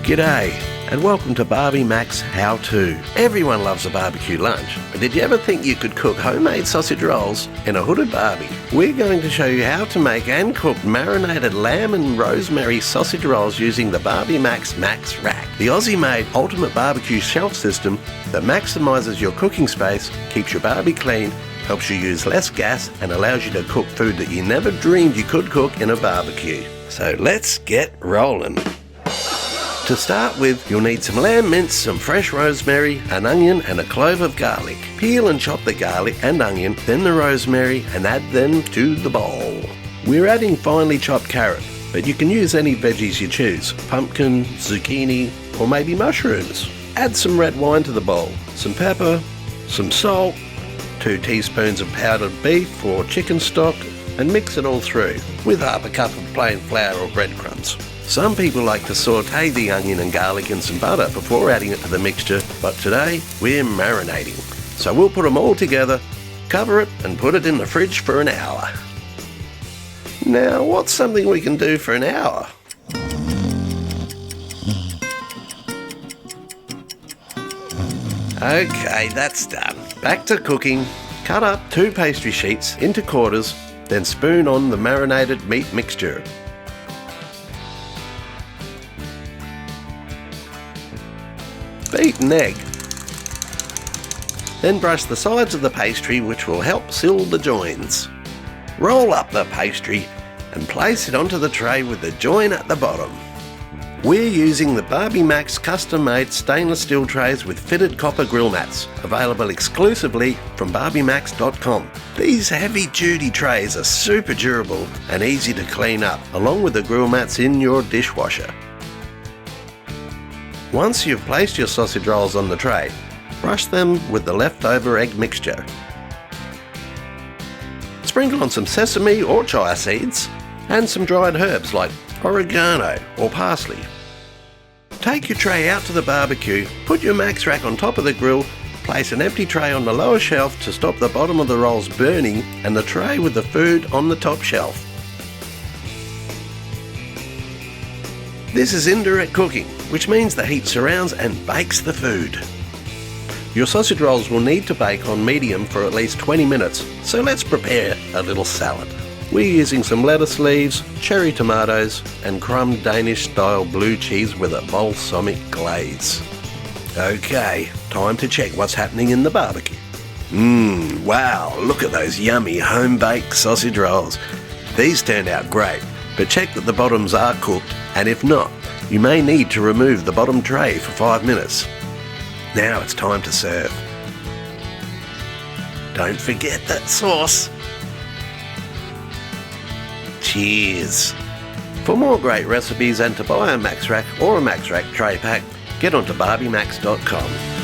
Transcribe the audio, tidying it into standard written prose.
G'day and welcome to Barbie Mac's How To. Everyone loves a barbecue lunch, but did you ever think you could cook homemade sausage rolls in a hooded Barbie? We're going to show you how to make and cook marinated lamb and rosemary sausage rolls using the Barbie Mac's Max Rack, the Aussie-made ultimate barbecue shelf system that maximises your cooking space, keeps your Barbie clean, helps you use less gas and allows you to cook food that you never dreamed you could cook in a barbecue. So let's get rolling. To start with, you'll need some lamb mince, some fresh rosemary, an onion and a clove of garlic. Peel and chop the garlic and onion, then the rosemary and add them to the bowl. We're adding finely chopped carrot, but you can use any veggies you choose, pumpkin, zucchini or maybe mushrooms. Add some red wine to the bowl, some pepper, some salt, 2 teaspoons of powdered beef or chicken stock and mix it all through with half a cup of plain flour or breadcrumbs. Some people like to saute the onion and garlic in some butter before adding it to the mixture, but today we're marinating. So we'll put them all together, cover it and put it in the fridge for an hour. Now what's something we can do for an hour? Okay, that's done. Back to cooking. Cut up 2 pastry sheets into quarters, then spoon on the marinated meat mixture. Beat an egg. Then brush the sides of the pastry, which will help seal the joins. Roll up the pastry and place it onto the tray with the join at the bottom. We're using the Barbie Mac's custom-made stainless steel trays with fitted copper grill mats, available exclusively from barbiemacs.com. These heavy-duty trays are super durable and easy to clean up, along with the grill mats in your dishwasher. Once you've placed your sausage rolls on the tray, brush them with the leftover egg mixture. Sprinkle on some sesame or chia seeds and some dried herbs like oregano or parsley. Take your tray out to the barbecue, put your Max Rack on top of the grill, place an empty tray on the lower shelf to stop the bottom of the rolls burning and the tray with the food on the top shelf. This is indirect cooking, which means the heat surrounds and bakes the food. Your sausage rolls will need to bake on medium for at least 20 minutes, so let's prepare a little salad. We're using some lettuce leaves, cherry tomatoes and crumbed Danish-style blue cheese with a balsamic glaze. Okay, time to check what's happening in the barbecue. Wow, look at those yummy home-baked sausage rolls. These turned out great, but check that the bottoms are cooked, and if not, you may need to remove the bottom tray for 5 minutes. Now it's time to serve. Don't forget that sauce. Cheers! For more great recipes and to buy a Max Rack or a Max Rack tray pack, get onto barbiemacs.com.